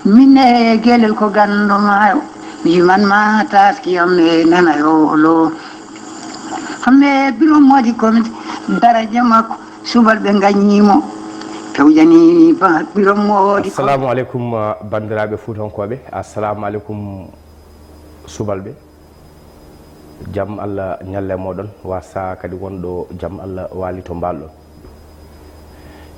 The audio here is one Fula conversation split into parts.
minne gelel ko gandoma mi man ma taski amne nana yo lo hamme biro modi ko daraja makko subalbe gagnimo tawjani ba biro modi. Assalamu alaikum bandiraɓe fuutankoɓe, assalamu alaikum subalɓe. Jam Allah ñalle moɗon wasa kadi wonɗo jam Allah wali to mbalɗon.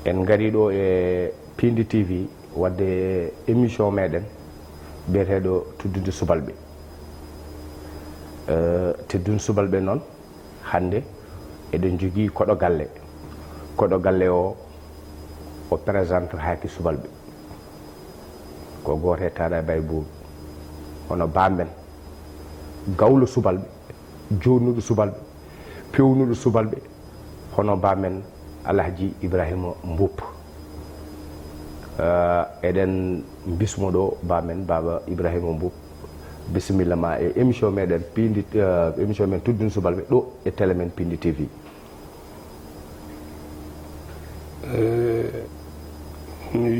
En gari ɗo e Piindi TV wadde émission meɗen biyeteɗo teddude subalɓe. Teddude subalɓe noon hande eɗen jogui koɗo galle. Koɗo galle o présente haaki subalɓe ko goto taɗa bay buuɓi hono bamben gawlo subalɓe jonnuɗo subalɓe pewnuɗo subalɓe hono bamen Alhaji Ibrahima Mboup. Eɗen bismo ɗo bamen baba Ibrahima Mboup bisimilla ma e émission meɗen Piindi émission men teddude subalɓe ɗo e télé men Piindi TV. mi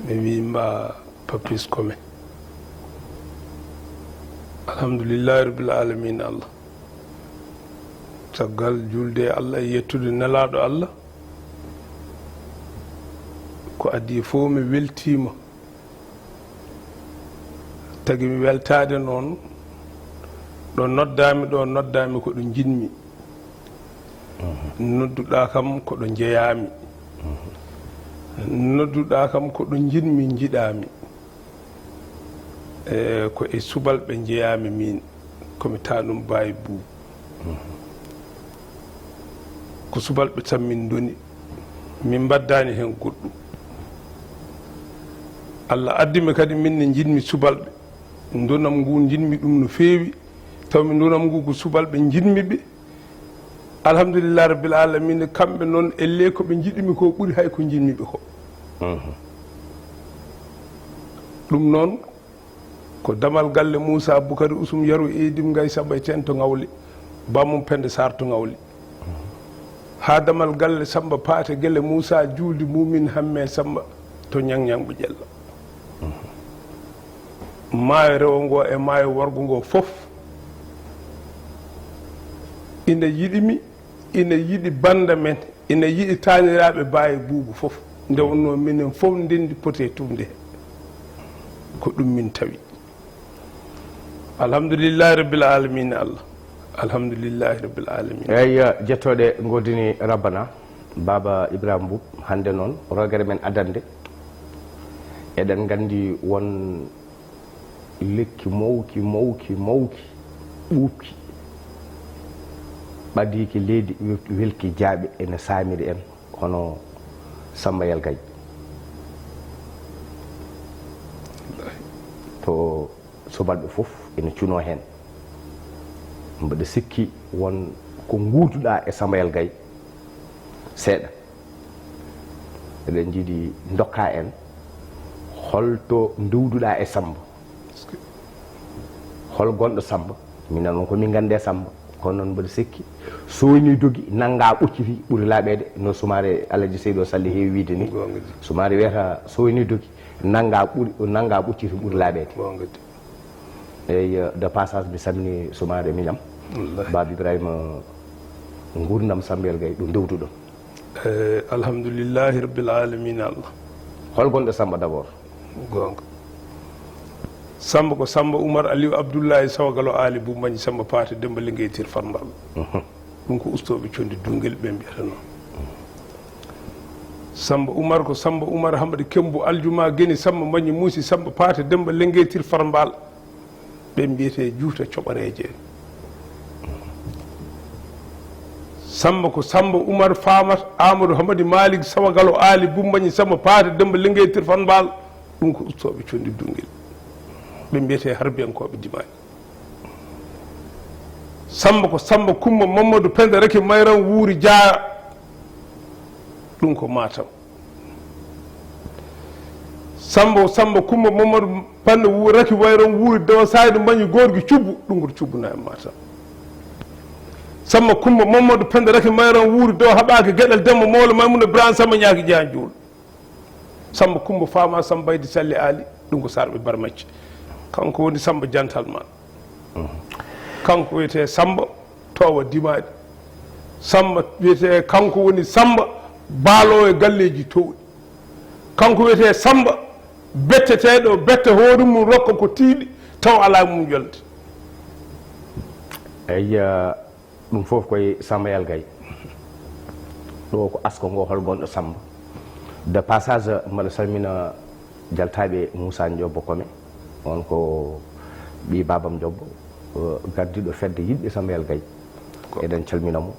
wi mba papis kome alhamdulillahi rabbil alamin Allah caggal julde Allah e yettude nelaɗo Allah ko addi fof mi weltima tagi mi weltade noon ɗo noddami ko ɗo jinmi nodduɗa kam ko ɗo jeeyami nodduɗa kam ko ɗo jinmi jiɗami ko e subalɓe jeeyami min komi taɗum bawi buu ko subalɓe tan min doni min baddani hen goɗɗum Allah addimi kadi minne jinmi subalɓe donam ngu jinmi ɗum no feewi tawmi donam ngu ko subalɓe jinmi ɓe alhamdulillah rabbil alamin kamɓe noon elle ko ɓe jiɗimi ko ɓuuri hay ko jinmi ɓe ko ɗum noon ko damal galle Moussa Boukari Ousum Yaro Edim Ngay Samba ten to Ngawle bamum Pende Sar to Ngawle ha damal galle Samba Paate gelle Moussa Juuldi Mumin Hamme Samba to ñangñangɓe ƴella maayo rewo ngo e maayo worgo ngo fof ina yiɗimi ina yiɗi banda men ina yiɗi taaniraɓe baawi buubu fof nde wonno minen fof ndendi pote tumde ko ɗum min tawi alhamdulillahi rabbil alamin Allah alhamdulillahi rabbil alamin. Eyyi jettoɗe godini rabbana baba Ibrahima Mboup hande noon rogere men adande eɗen gandi won lekki mawki ɓuuɓki ɓadiki leydi welki jaaɓe ene saamiri en hono Samba Yalgay to subalɓe fof ene cuno hen mbaɗa sikki won ko guutuɗa e Samba Yalgay seeɗa eɗen jiiɗi dokka en holto ndewduɗa e Samba hol gonɗo Samba minen on komin gande Samba kono noon mbaɗa sikki sowoni dogi nanga ɓocciti ɓuuri laaɓede no sumare Alaji Seydou Sall heewi wiide ni sumare wiyata sowoni dogi nanga ɓocciti ɓuuri laaɓede eyyi de passage mi samni sumare miñam baba Ibrahima gurdam Samba Yalgay ɗo dewduɗon. Alhamdulillahi rabbil alamin Allah. Hol gonɗo Samba d'abord? Gonga Samba ko Samba Oumar Aliou Abdoullahi Sawagalo Ali Boumañi Samba Paate Demba Lingueytir Farmbal ɗum ko ustoɓe condi Dungel ɓe mbiyata noon. Samba Oumar ko Samba Oumar Hamadi Kembu Aljuma Geni Samba Mañi Muusi Samba Paate Demba Lingueytir Farmbal ɓe mbiyete juuta coɓareje. Samba ko Samba Oumar Famat Amadou Hamadi Malik Sawagalo Ali Boumañi Samba Paate Demba Lingueytir Farmbal ɗum ko ustoɓe condi Dungel ɓe mbiyete harbiyankoɓe dimani. Samba ko Samba Kumba Mamadou Penda Reki Mayran Wuuri Jaya ɗum ko Matam. Samba Kumba Mamadou Penda Reki Mayran Wuuri Dawa Saydu Mbañi Gorgui Cubbu ɗum ko Cubbuna e Matam. Samba Kumba Mamadou Penda Reki Mayran Wuuri Dawa Haɓaki Gueɗel Demba Mawla Maymuna Ibrahima Samba Ñaaki Jaan Juul Samba Kumba Fama Samba Baydi Salli Ali ɗum ko sarɓe barmacci kanko woni Samba jantal man kanko wiyete Samba towa dimaɗi Samba wiyete kanko woni Samba baalowo e galleji towɗi kanko wiyete Samba betteteɗo bette hoore mum rokka ko tiiɗi taw ala mum yolde eyi ɗum fof koye Samba Yalgaye ɗo ko asko ngo hol gonɗo Samba de passage mbaɗa salmina jaltaɓe Moussa Diobbo kome on ko ɓi babam Diobbo gardiɗo fedde yiɗɓe Samba Yalgaye eɗen calminamo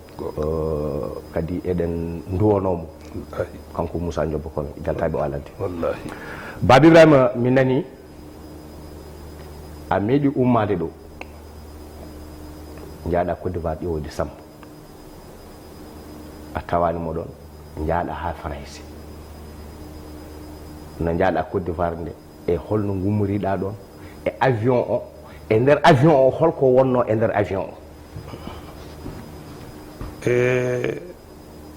kadi eɗen duwonomo kanko Moussa Diobbo kome jaltaɓe o alante wallahi Baba Ibrahima mi nani a meeɗi ummade ɗo jaaɗa Côte d'Ivoire ƴewde Samba a tawani moɗon jaaɗa ha France no jaaɗa Côte d'Ivoire nde e holno gummoriɗa ɗon e avion o e nder avion o holko wonno e nder avion o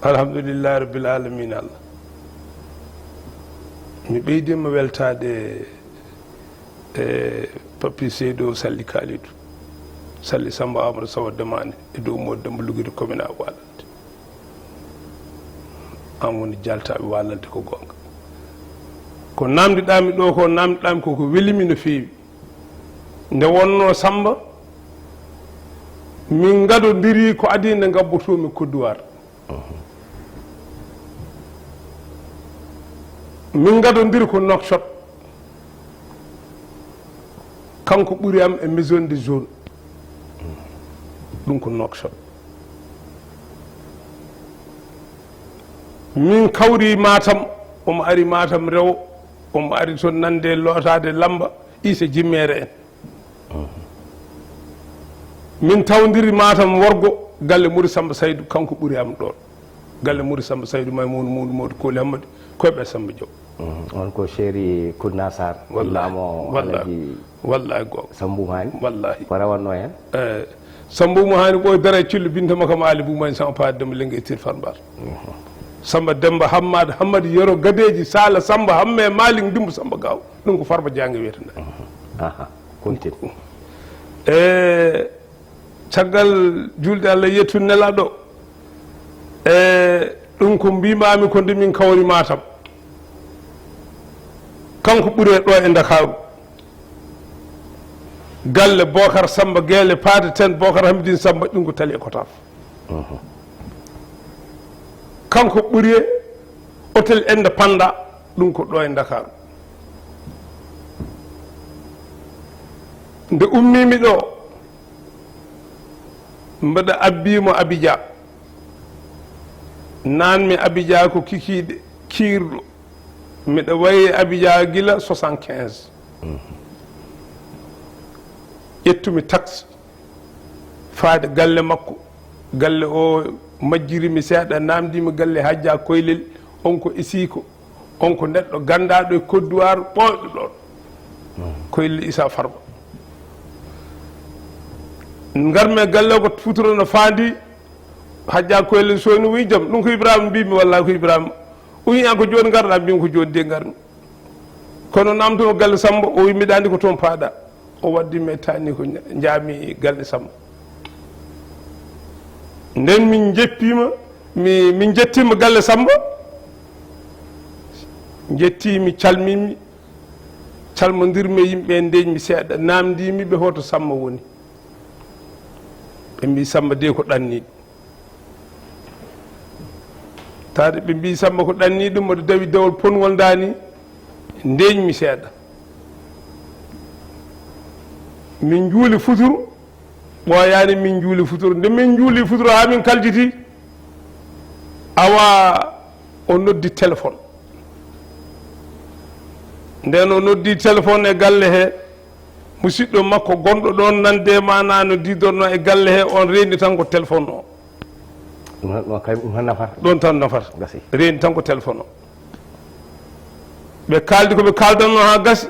alhamdulillahi rabbil alamin Allah mi ɓeydima weltade papi Seydou Salli Kalidou Salli Samba Amadou Sawa Demane e dow Modou Demba Lugiri commune a Walante an woni jaltaɓe Walante ko gonga ko namdiɗami ɗo ko namdiɗami koko welimi no feewi nde wonno Samba min gadodiri ko adi nde gabbotomi Côte d'Ivoire min gadodiri ko Nouakchott kanko ɓuuri am e maison de zone ɗum ko Nouakchott min kawri Matam omo ari Matam rewo omo ari toon nande lootade lamba ise jimmere en min tawdiri Matam worgo galle Mouri Samba Saydou kanko ɓuuri am ɗon galle Mouri Samba Saydou Maymoudou Modou Koli Hammadi koyɓe Samba Diaw on ko chéri Koudna Sarr wallamo wallahi gogo Samboumani wallahi ko rawanno hen Samboumani ɓoy dara cillu binte makam Ali Boumani sama paade demba lengue tir farmbar Samba Demba Hammadi yoro gadeji Sala Samba Hamme Malik Dimbu Samba Gaw ɗum ko Farba Diangue wiyetenda continue caggal julde Allah yettu nelaɗo ɗum ko mbimami ko nde min kawri Matam kanko ɓuure ɗo e Dakaru galle Bocar Samba Guele Paade ten Bocar Hamidine Samba ɗum ko tali e Kotaf kanko ɓuuri hôtel Ende Panda ɗum ko ɗo e Dakaru nde ummimi ɗo mbaɗa abbimo Abidja nanmi Abidja ko kikiɗe kirɗo miɗa wayi Abidja gila 75 ƴettumi taxe faade galle makko galle o majjirimi seeɗa namdimi galle Hajja Koylel on ko Isiko on ko neɗɗo gandaɗo e Côte d'Ivoire ɓoyɗo ɗon Koylel Issa Farba garme galle o ko futuro no faandi Hajja Koylel soni wi jaam ɗum ko Ibrahima mbimi walla ko Ibrahima o wi an ko joni garɗa mbimi ko joni de garmi kono namdomo galle Samba o wi mbiɗa andi ko toon paaɗa o waddimi e tani ko jaami galle Samba nden min jeppima min jettima galle Samba jettimi calmimi calmodirmi e yimɓe ndeñmi seeɗa namdimi ɓe hoto Samba woni ɓe mbi Samba de ko ɗanniɗo tade ɓe mbi Samba ko ɗanniɗo mboɗo dawi dawol pongol dani ndeñmi seeɗa min juuli futuru ɓoyani min juuli futuru nde min juuli futuru ha min kaljiti awa o noddi téléphone nden o noddi téléphone e galle he musidɗo makko gonɗo ɗon nande mana no didorno e galle he on reeni tan ko téléphone o ɗon tan nafata reeni tan ko téléphone o ɓe kaldi koɓe kaldanno ha gasi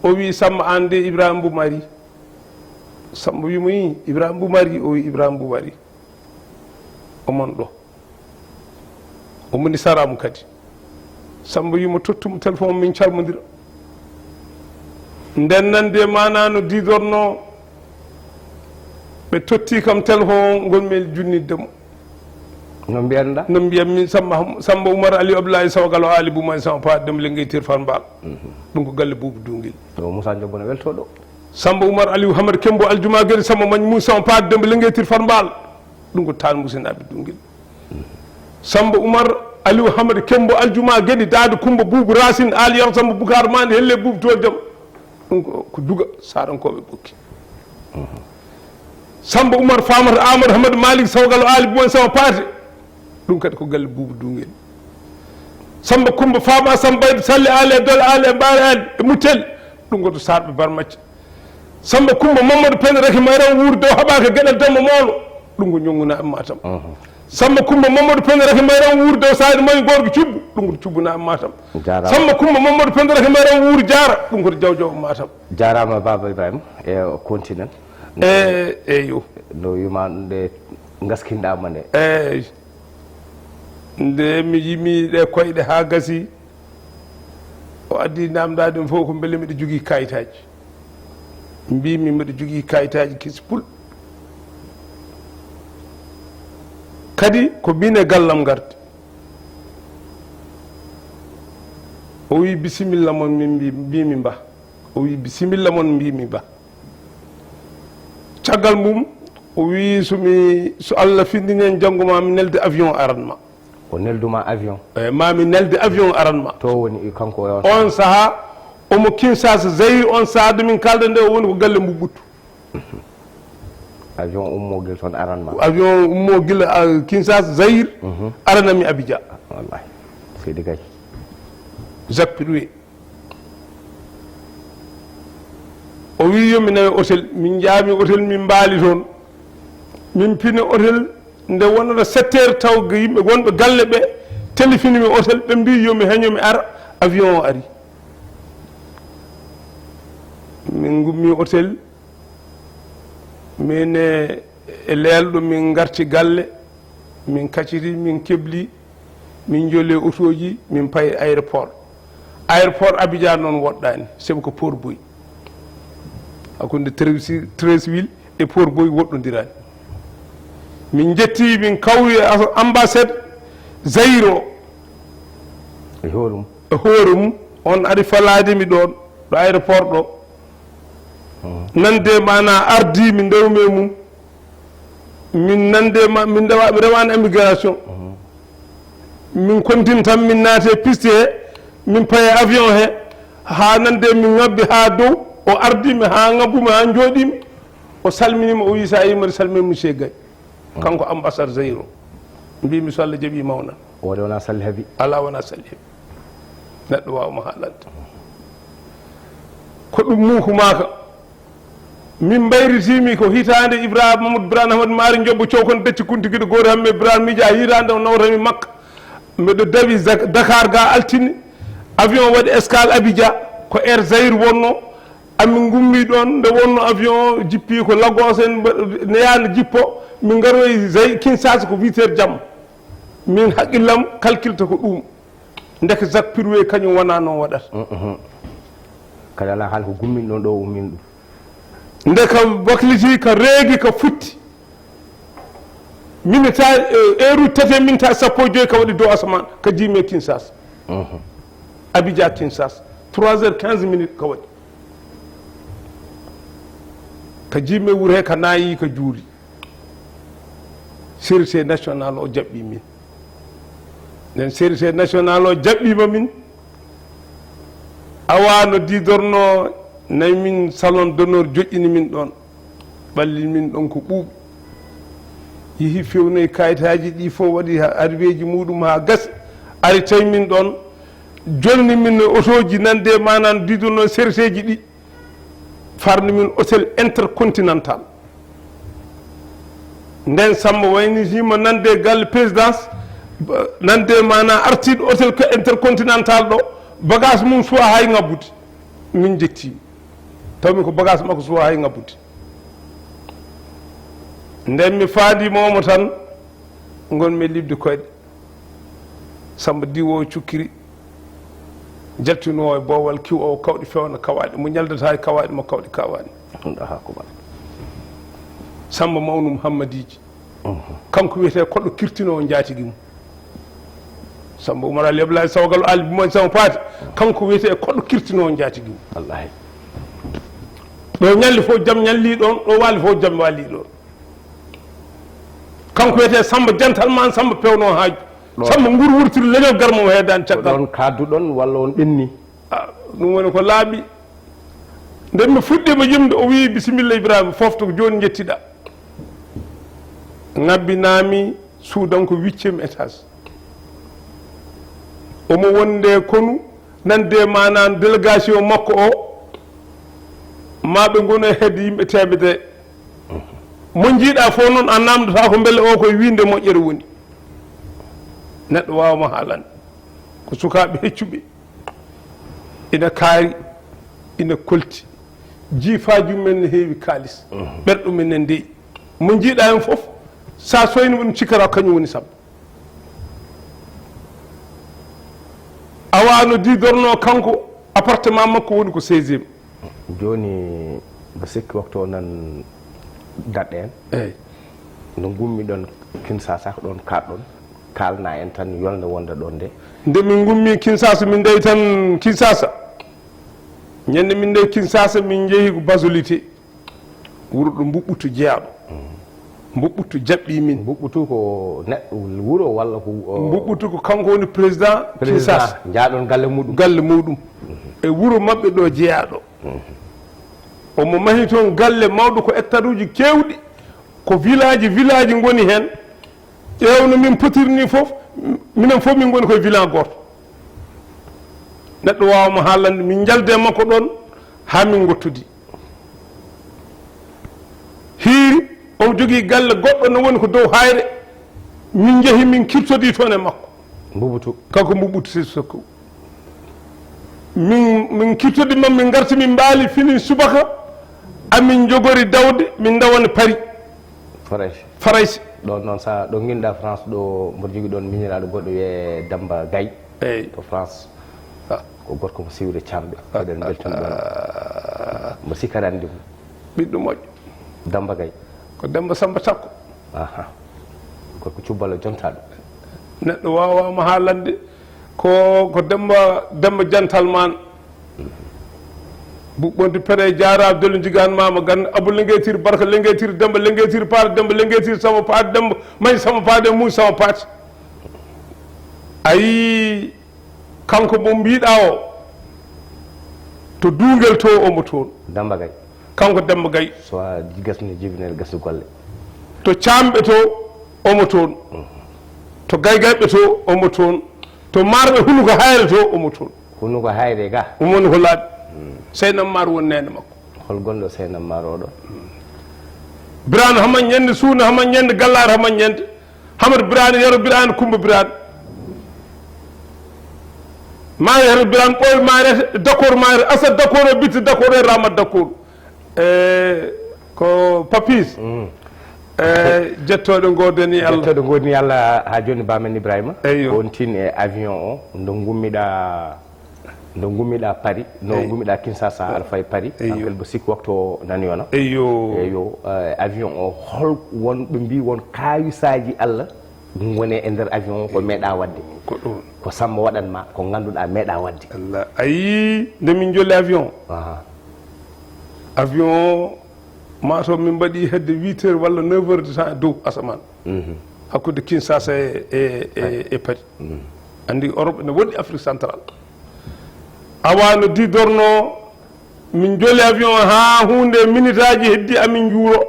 o wi Samba an de Ibrahima Boumari Samba wimo yi Ibrahima Boumari o wi Ibrahima Boumari omon ɗo omoni saramu kadi Samba yimo tottum téléphone min calmodira nden nande manano didorno ɓe totti kam téléphone gonmi junniddemo no mbiyatɗa no mbiyatmi Samba Oumar Aliou Abdoulaye Sawgal o ali buma sama paadem lengueytir fan mbal ɗum ko galle buubu dungil o Moussa Diop no weltoɗo Samba Oumar Aliou Hamad Kembo aljuma gueɗe Samba mañ Moussa sama paadem lengueytir fan mbal ɗum ko tan musinaɓe dungil Samba Oumar Aliou Hamad Kembo aljuma gueɗe daade Coumba Boubou Racine Ali Yaw Samba Boucar Mande helle Boubou Toldem ɗum ko duga sarankoɓe ɓokki Samba Oumar Famata Amadou Hamad Malik Sawgal o ali buma sama paate ɗum kadi ko galle buubu dungel Samba Coumba Fama Samba Salli ale Dole ale Mbaare ale e Muttel ɗum koto sarɓe barmacce Samba Coumba Mamadou Penda Raki Mayran wurde o haɓaka gueɗal damma mawɗo ɗum ko ñogguna e Matam Samba Coumba Mamadou Penda Raki Mayran wurde o saadi mayi gorko cubbu ɗum koto cubbuna e Matam Samba Coumba Mamadou Penda Raki Mayran wuuri Diara ɗum koto Diaw Diaw e Matam jarama Baba Ibrahima e continent eyo no yuma nde gaskinɗama nde eyyi nde mi yimi ɗe koyɗe ha gasi o addi namdade ɗum fof ko beele mbiɗa jogui kayitaji mbimi mbiɗa jogui kayitaji kispul kadi ko min e gallam gardi o wi bisimilla mon min mbimi mba o wi bisimilla mon mbimi mba caggal mum o wi so Allah findini en janggo mami nelde avion aranma o nelduma avion mami nelde avion aranma to woni kanko on saaha omo Kinshasa Zaïre on saaha ɗumin kalda nde o woni ko galle mbubɓuttu avion ummogel toon aranma avion ummogel Kinshasa Zaïre aranami Abidjan wallahi seydi gay Jacques Piroué o wi yomi nawe hôtel min jaami hôtel min mbaali toon min pini hôtel nde wonata 7 heures taw yimɓe wonɓe galle ɓe téléphone mi hôtel ɓe mbi yomi heñomi ara avion o ari min gummi hôtel min e leelɗo min garti galle min kacciti min kebli min jolle auto ji min payi aéroport Abidjan noon woɗɗani sabu ko Port Boy hakkude Treichville e Port Boy woɗɗodirani min jetti min kawri ambassade Zaïre o e hoore mum on ari falademi ɗon ɗo aéroport ɗo nande mana ardi min ndewme mum min nande min rewani immigration min continue tan min naate piste he min paye avion he ha nande min ngabbi ha dow o ardimi ha ngabbumi ha jooɗimi o salminima o wi sa yi mbaɗa salmini monsieur Gaye kanko ambassade Zaïre o mbimi so Allah jaaɓi mawnan wode wona salli haabi ala wona salli haabi neɗɗo wawma haalande ko ɗum mukumaka min bayritimi ko hitande Mamadou Ibrahima Hamad Mari Jobbo Cowkon decci kuntigiɗo goto hamme Ibrahima miji a hitande o nawtami Makka mbiɗo dawi Dakar ga altini avion waɗi escale Abidjan ko air Zaïre wonno amin gummi ɗon nde wonno avion jippi ko Lagos en neyano jippo min garoyi Kinshasa ko 8 heures jamma min haqqillam calculta ko ɗum ndeke Jacques Piroué kañum wona noon waɗata kadi ala haal ko gummin ɗon ɗo ummin ɗum nde ka bakliti ka reegi ka futti minita heure uji tati minta sappo e joyi ka waɗi dow asaman ka jiime Kinshasa Abidjan Kinshasa 3h15 ka waɗi ka jimme wuuro he ka naayi ka juuri sécurité national o jaɓɓi min nden sécurité national o jaɓɓima min awano didorno nayi min salon d'honneur joƴƴini min ɗon ɓalli min ɗon ko ɓuuɓi yeehi fewnoyi kayitaji ɗi fof waɗi arrivéji muɗum ha gasi ari tawi min ɗon jonni min no auto ji nande manan didorno sécurité ji ɗi farni min hôtel intercontinental nden Samba waynitima nande galle présidence nande mana artiɗo hôtel intercontinental ɗo bagage mum suwa hay ngabbude min jettimi tawmi ko bagage makko suwa hay ngabbude nden mi faadimomo tan gonmi libde koyɗe Samba diwo cukkiri jaltino e bowal kiw o kawɗi fewna kawaɗi mo ñaldata e kawaɗi mo kawɗi kawani Samba mawnu Muhammadiji kanko wiyete koɗɗo kirtinowo jaatigi mum Samba Oumar Ali Abdoulaye Sawgal Ali mo sama paati kanko wiyete koɗɗo kirtinowo jaatigi mum wallahi ɗo ñalli fof jam ñalli ɗon ɗo waali fof jam waali ɗon kanko wiyete Samba jantal man Samba pewno haaju Samba ngur wurtiri leñol garmo heedani caggal ɗon kadduɗon walla on ɓenni ɗum woni ko laaɓi nden mi fuɗɗima yimde o wi bisimilla Ibrahima fofto ko joni jettiɗa ŋabbinami suudanko 8e étage omo wonde konu nande manan délégation makko o maɓe goni hedde yimɓe temedere mo jiiɗa fof noon a namdata ko beele o koye winde moƴƴere woni neɗɗo wawma haalande ko sukaɓe heccuɓe ina kaari ina kolti jiifaji mumen ne heewi kalis ɓerɗo men ne ndeyi mo jiiɗa hen foof sa soyni ɗum cikkata kañum woni Samba awano didorno kanko appartement makko woni ko 16e joni mbo sikki waktu o nan daɗɗe en eyyi no gummi ɗon Kinsasa ko ɗon kaɗɗon kalna en tan yolde wonda ɗon nde min gummi Kinsasa min ndewi tan Kinsasa ñande min ndewi Kinsasa min jeehi ko basolité wuro ɗo mbuɓɓutu jeeyaɗo mbuɓɓutu jaɓɓi min mbuɓɓutu ko neɗɗo wuro walla ko mbuɓɓutu ko kanko woni président Kinsasa jaaɗon galle muɗum e wuro mabɓe ɗo jeeyaɗo omo mahi toon galle mawɗo ko hectare uji kewɗi ko village goni hen ƴewno min potirni foof minen fof min goni koye village goto neɗɗo wawama haalande min jalde makko ɗon ha min gottudi hiiri omo jogui galle goɗɗo no woni ko dow hayre min jeehi min kirtodi toon e makko mbuɓutu kanko mbuɓutu sesoko min kirtodi mam min garti min mbaali fini subaka amin jogori dawde min dawani Paris Faraysi ɗon noon sa ɗo guinɗa France ɗo mboɗo jogui ɗon miñiraɗo goɗɗo wiye Damba Gaye eyyi to France ko gorko mo siwde camɓe eɗen beltoni ɗon mo sikkata andi mo ɓiɗɗo moƴƴo Damba Gaye ko Demba Samba Takko gorko cubbalo jontaɗo neɗɗo wawama haalande ko Demba jantal man buɓɓonde pere jara dole jigani mama gan Abou Lenguetir Barka Lenguetir Demba Lenguetir Paate Demba Lenguetir Sama Paate Demba mayi Sama Paate Muuy Sama Paate ayi kanko mo mbiɗa o to duguel to omo toon Damba Gaye kanko Demba Gaye so gasni jibinel gasdi golle to camɓe to omo toon to gaygayɓe to omo toon to marɓe hunuko hayre to omo toon hunuko hayre ga ɗum woni ko laaɓi Seynam Mar woni nene makko hol gonɗo Seynam Mar oɗo Birane haman ñande suuna haman ñande gallare haman ñande Hamad Birane yero Birane Coumba Birane ma yero Birane ɓoy marete d'accord marete Asad d'accord o bitti d'accord e Ramat d'accord ko Papis jettoɗo godani Allah jettoɗo godani Allah ha joni bamen Ibrahima eyyo on tin e avion o ndo gummiɗa Paris no gummiɗa Kinsasa aɗa fayi Paris hankal bo sikki waktu o nani wona eyyo avion o hol wonɓe mbi won kawisaji Allah ɗum woni e nder avion o ko meeɗa wadde ko ɗum ko Samba waɗanma ko ganduɗa meeɗa wadde Allah ayi nde min jolli avion avion mato min mbaɗi hedde 8 heures walla 9 heures de temps e dow asaman hakkude Kinsasa e Paris andi Europe ne woɗɗi Afrique central awano didorno min joli avion ha hunde minute aji heddi amin juuro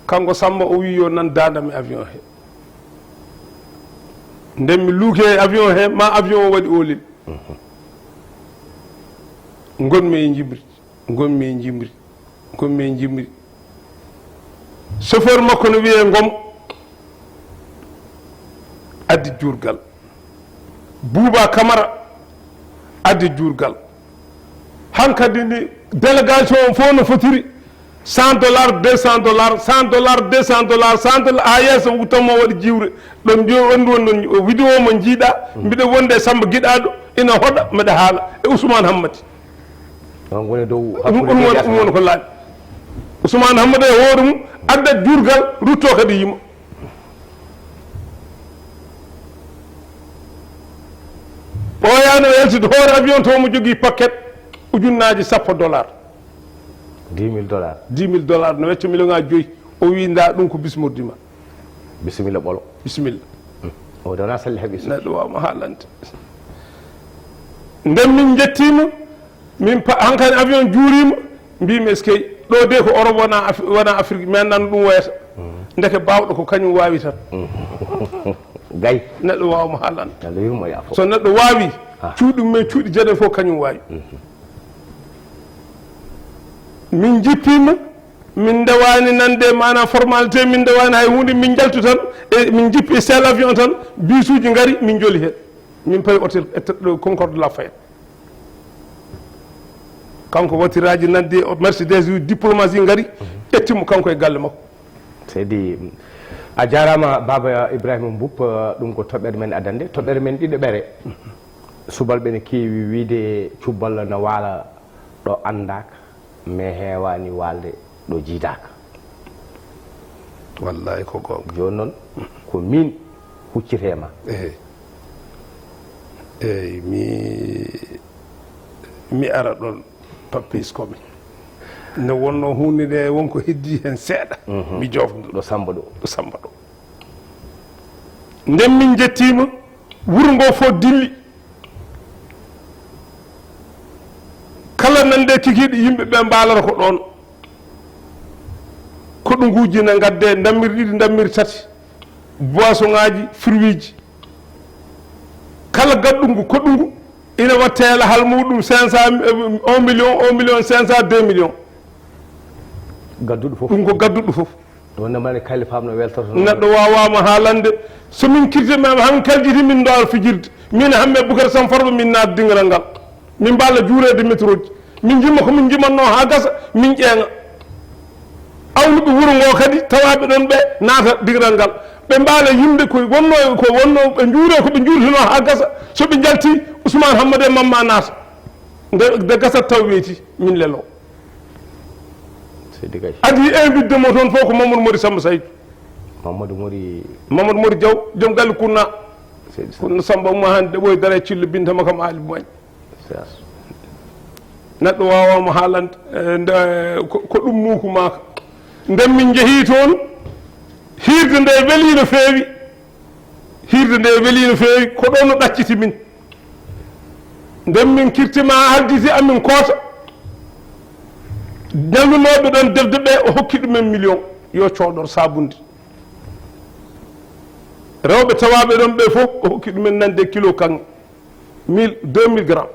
kanko Samba o wi yo nan dadami avion he nden mi luuke avion he ma avion o waɗi olil gonmi e jimri chauffeur makko no wiye Ngom addi juurgal Bouba Camara addi juurgal hankadi ni délégation o fof no fotiri $100 $200 $100 $200 $100 ha yeeso wuttanmo waɗi jiwre ɗon jo andu won ɗon vidéo mo jiiɗa mbiɗa wonde Samba giɗaɗo ina hoɗa mbeɗa haala e Ousmane Hammadi on woni dow ɗum woni ko laaɓi Ousmane Hammadi e hoore mum adda jurgal rutto kadi yima ɓooyaano yaltide hoore avion to mo jogii paquet ujunnaji $10 $10,000 no wecca million ŋaji 5 o wi nda ɗum ko bismordi ma bisimilla ɓolo bisimilla o dona salli heeɓi neɗɗo wawma haalande nden min jettima min hankkadi avion juurima mbimi eskey ɗo de ko Europe wona Afrique mi anndan ɗum wayata ndeke bawɗo ko kañum wawi tan gay neɗɗo wawma haalande Allah yurmo ya fof so neɗɗo wawi cuuɗi mumen cuuɗi jaɗen fof kañum wawi min jippima min ndewani nande mana formalité min ndewani hay hunde min jaltu tan e min jippi e sel avion tan bisuji ngari min joli hen min payi hôtel e Concorde de la Fayette kanko watiraji nande Mercedes uji diplomatie ngari ƴettimo kanko e galle makko seydi a jarama baba Ibrahima Mboup ɗum ko toɓɓere men adande toɓɓere men ɗiɗo ɓere subalɓe ne keewi wiide cubballa no waala ɗo andaka mais heewani walde ɗo jiidaka wallahi ko gonga joni noon ko min huccitema eyyi mi ara ɗon Papis komi ne wonno hunde nde wonko heddi hen seeɗa mi jofdo ɗo Samba ɗo nden min jettima wuro ngo fof dilli kala nande kikiɗe yimɓe ɓe mbalata ko ɗon ko ɗum gujjina gadde dammir ɗiɗi dammir tati boisson ŋaji fruit ji kala gaɗɗungu koɗɗungu ina wattela hal muɗum 500 1 million 1 million 500 2 million gadduɗo fof ɗum ko gadduɗo fof wonno mane kali famno weltoto neɗɗo wawama haalande somin kirti mama han kaljiti min dowar fijirde min hamme Boucar Sam Farba min naat dingal ngal min mballa juurede métro ji min jimma komin jimanno ha gasa min ƴeeŋa awluɓe wuuro ngo kadi tawaɓe ɗon ɓe naata digal ngal ɓe mbaala yimde ko wonno ɓe juure koɓe juurtino ha gasa soɓe jalti Ousmane Hammadi e mamma naata nde gasat taw weeti min lelo adi invité mo toon fof ko Mamadou Mori Samba Saydou Mamadou Mori Diaw joom galle kunna Samba umma han ɗeɓoy dara cillo bintama kam aali mumañ neɗɗo wawama haalande ko ɗum muuku maka nden min jeehi toon hirde nde weeli no feewi ko ɗon no ɗacciti min nden min kirtima halditi amin koota ñallunoɓe ɗon defde ɓe o hokki ɗumen million yo coɗor sabunde rewɓe tawaɓe ɗon ɓe fof o hokki ɗumen nande kilo kanŋe 2000 grammes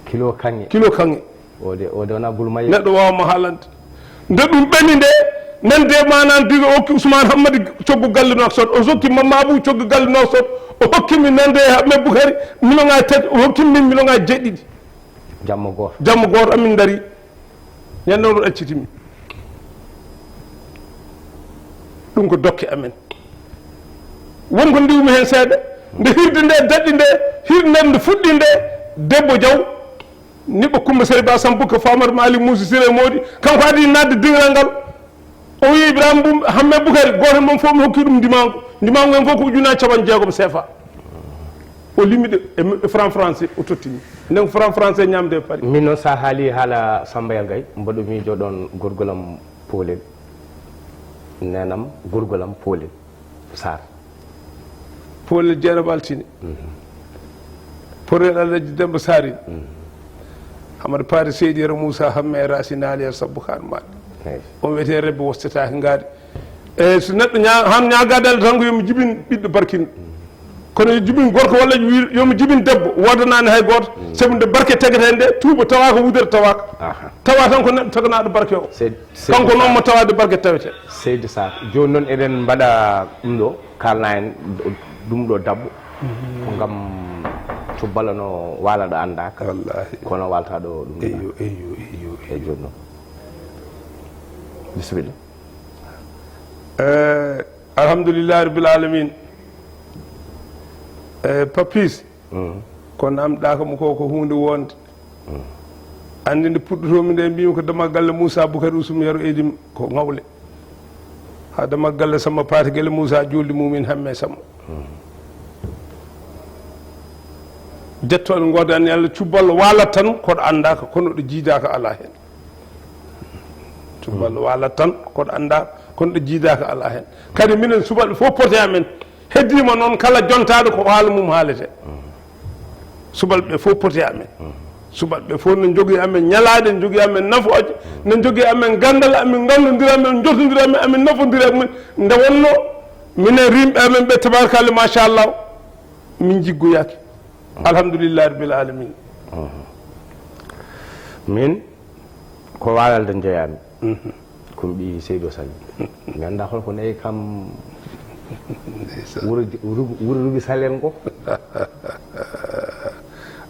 kilo kanŋe ode wona gulmaye neɗɗo wawma haalande nde ɗum ɓeni nde nande manan diga o hokki Ousmane Hammadi coggu galle Nouakchott o hokki Mamadou coggu galle Nouakchott o hokkimi nande me Boukari million ŋaji tati o hokkimi min million ŋaji jeɗɗiɗi jamma goto amin daari ñande on ɗo ɗaccitimi ɗum ko dokke amen wonko ndiwmi hen seeɗa nde hirde nde daɗɗi nde hirde nde nde fuɗɗi nde debbo Diaw niɓɓo Coumba Seyba Sambuka Famar Mali Moussa Siré Modi kanko adi nadde dingal ngal o wi Ibrahima Mboup hamme Boukari goto mon fof mi hokki ɗum ndimangu en fof ko ujunnaji capan jeegom CFA o limiɗe e franc français o tottimi nden franc français ñamde paari min noon sa haali haala Sambayal Gaye mbaɗo miijo ɗon gorgolam Poolel nenam gorgolam Poolel Sarr Poolel Jeeraba Altine Poolel Alaji Demba Sarine Hamad Paari Seydi Yero Moussa Hamme e Racine Ali er Sabou Khan maɗe on wiyete rebbe wostetake ngaade e so neɗɗo han ñagadelde tan ko yomi jibin ɓiɗɗo barkinɗo kono yo jibin gorko walla yomi jibin debbo wodanani hay goto sabu nde barke tegete nde tuuba tawa ko wudere tawaka tawa tan ko neɗɗo taganaɗo barke o kanko noon mo tawade barke tawete Seydi Sarr joni noon eɗen mbaɗa ɗum ɗo kalna en ɗum ɗo dabbo ko gam cubballa no walaɗo andaka wallahi kono walta ɗo ɗum eyo e joni noon bisimilla alhamdoulillahi rabbil alamin Papis ko namɗaka mo ko hunde wonde andi nde puɗɗotomi nde mbimi ko dama galle Moussa Boukary Ousum Yaro Edim ko ngawle ha dama galle Samba Paati Gele Moussa julde mumin hamme Samba jettoɗe godani Allah cuballo walat tan koɗo andaka kono ɗo jiidaka ala hen cuballo walat tan koɗo andaka kono ɗo jiidaka ala hen kadi minen subalɓe fof poté amen heddima noon kala jontaɗo ko haala mum haalete subalɓe fof poté amen subalɓe fof ne jogui amen ñalaɗe ne jogui amen nafoje ne jogui amen gandal amin gandodira amen jotodira amen amin nafodira amen nde wonno minen rimɓe amen ɓe tabarkalla machallah min jiggoyaki alhamdulillah rabbil alamin min ko walalde jeeyami ko ɓi Seydou Sall mi anda holko nayi kam wuro rugi salen ko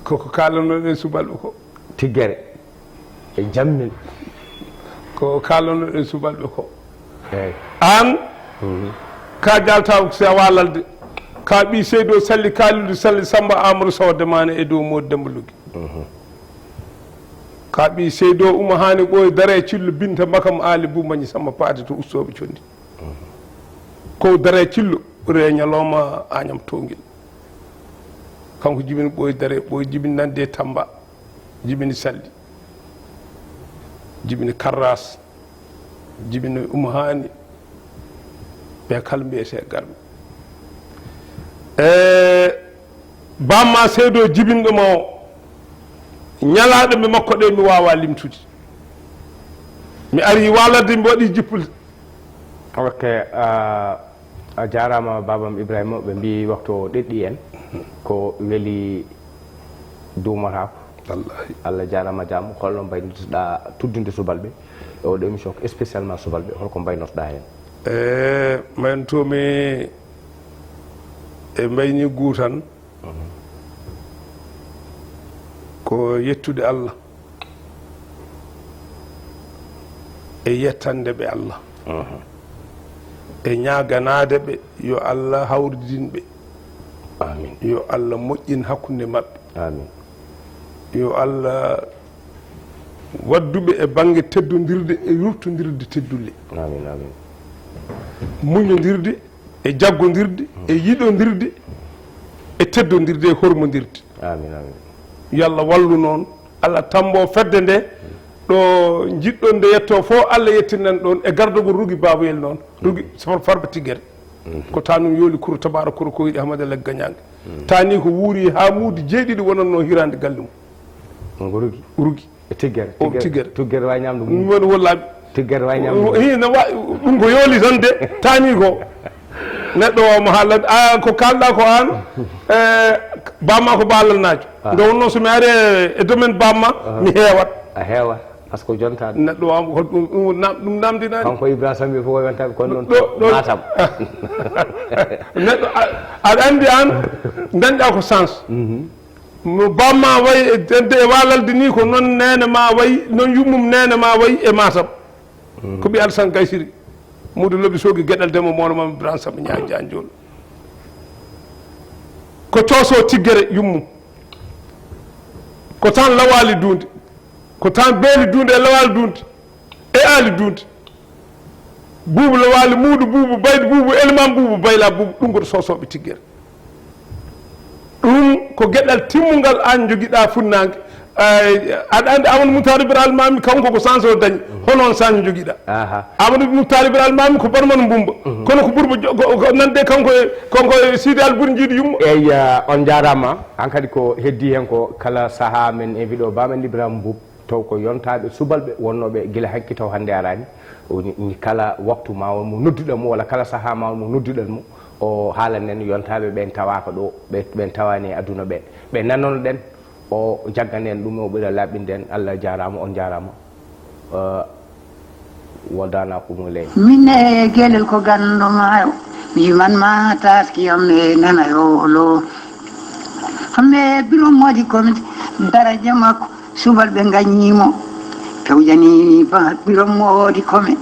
koko kalanoɗen subalɓe ko tiggere e jammin ko kalanoɗen subalɓe ko eyyi an ka jaltaw sa walalde ka ɓi Seydou Salli Kalidou Salli Samba Amadou Sowde mane e dow Modou Demba Lugui ka ɓi Seydou Ouma Hani ɓoye dare cillo Binta Makam Ali Boumañi Samba Paati to ustoɓe condi ko dare cillo ɓuure ñalawma Agnam Tongil kanko jibini ɓoye dare ɓoye jibini nande Tamba jibini Salli jibini Karras jibini Ouma Hani ɓe kala mbiyete garɓe bamma Seydou jibinɗo ma o ñalaɗo mi makko ɗe mi wawa limtude mi ari walade mi waɗi jippulde ok a jarama babam Ibrahima ɓe mbi waktu o ɗeɗɗi en ko weeli dumatako wallahi Allah jarama jaam holno mbaynotoɗa tuddude subalɓe e oɗo émission ko spécialement subalɓe holko mbaynotoɗa hen mbaynotomi e mbayni guutan ko yettude Allah e yettande ɓe Allah e ñaganade ɓe yo Allah hawridinɓe amin yo Allah moƴƴin hakkude mabɓe amin yo Allah wadduɓe e banggue teddodirde e yurtodirde teddulle amin amin muñodirde e jaggodirde e yiɗodirde e teddodirde e hormodirde amin amin yo Allah wallu noon Allah tambo fedde nde ɗo jiɗɗon nde yetto fof Allah yettinan ɗon e gardogol rugi baboyel noon rugi farba tigguere ko tanum yooli kuro tabara kuro ko yiɗi hamadallah gañangue tani ko wuuri ha muudi jeeɗiɗi wonanno hirande galle mum ngo rugi rugi e tiggere o tiggere tiggere way ñamde ɗum woni wollaɓe tiggere way ñamde hina wa ɗum ko yooli tan de tani ko neɗɗo o mo haalande a ko kalɗa ko an bamma ko balalnajo nde wonno somi ari e domaine bamma mi heewat a heewat par ce que jonta neɗɗo o ɗum namdinani kanko Ibrahima Sambi fof wontaɓe kono noon matam neɗɗo aɗa andi an dañɗa ko sens no bamma wayi e walalde ni ko noon nene ma wayi noon yummum nene ma wayi e matam ko ɓi Alassane Gaysiri mudu lobbi soogi gueɗal demo mono mam Ibrahima Sambi ñaagi janjol ko cooso tiggere yummum ko tan lawali dunde ko tan beeli dunde e lawali dunde e aali dunde buubu lawali muudu buubu bayde buubu elmam buubu bayla buubu ɗum koto sosoɓe tiggere ɗum ko gueɗal timmugal an joguiɗa funnague aɗa andi Amadou Moutar Ibrahima Mami kanko ko sens o dañi honoon sañ joguiɗa Amadou Moutar Ibrahima Mami ko barmano mbumba kono ko ɓurba nande konko Sidi Albouri jiiɗi yumma eyyi on jarama an kadi ko heddi hen ko kala saaha men invité o bamen Ibrahima Mboup taw ko yontaɓe subalɓe wonnoɓe guila hankki taw hande arani ni kala waktu ma mo nodduɗan mo walla kala saaha ma mo nodduɗan mo o haalan nen yontaɓe ɓen tawaka ɗo ɓen tawani e aduna ɓe nannono ɗen o jagganen ɗum o ɓuura laɓɓinden Allah jarama on jarama wodana ko ɗum leydi minne gueɗel ko gandoma mi wimanma taskiyam e nanayo lo hamme biro moƴi komi daraja makko subalɓe gañimo fewjani biro moɗi kome